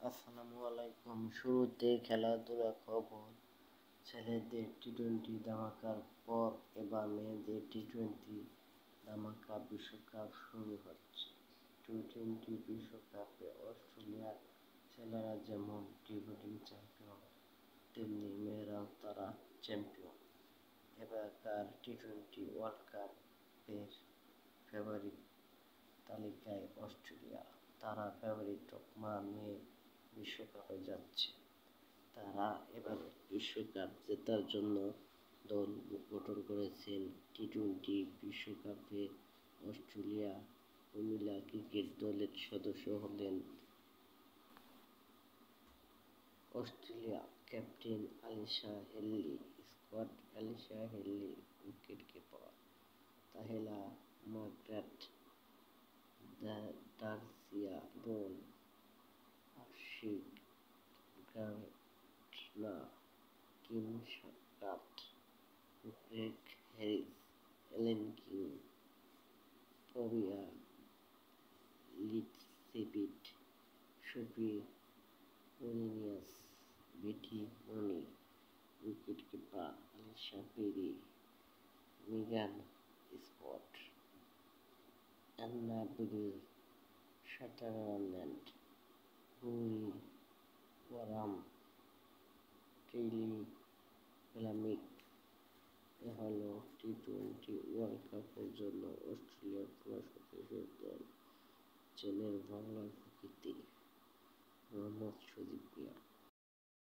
আসসালামু আলাইকুম। শুরুতে খেলাধুলা খবর। ছেলেদের টি-20 ধামাকার পর এবার মেয়েদের টি-20 ধামাকা বিশ্বকাপ শুরু হচ্ছে। টি-20 বিশ্বকাপে অস্ট্রেলিয়ার ছেলেরা যেমন ডিফেন্ডিং চ্যাম্পিয়ন, তেমনি মেয়েরাও তারা চ্যাম্পিয়ন। এবারকার টি-20 ওয়ার্ল্ড কাপের ফেভারিট তালিকায় অস্ট্রেলিয়া। তারা ফেভারিট তকমা নিয়ে বিশ্বকাপে যাচ্ছে। তারা এবার বিশ্বকাপ জেতার জন্য দল গঠন করেছেন। টি-20 বিশ্বকাপে অস্ট্রেলিয়া মহিলা ক্রিকেট দলের সদস্য হলেন Australia captain Alyssa Healy, Scott Alyssa Healy, wicket keeper Tahlia Margaret, Darcie Brown, Ashleigh Gardner, Kim Garth, Greg Harris, Alana King, পভিয়া লিটসেভিট, Sophie Molineux, Beth Mooney, wicket keeper Alyssa Perry, Megan Schutt, অ্যান্না বেগল, Sutherland, Rory Wareham, Kaylee Fleming. এ হলো টি-20 world কাপের জন্য অস্ট্রেলিয়ার পুরো সদস্য দল। চ্যানেল বাংলার প্রকৃতি। মোহাম্মদ সজীব মিয়া।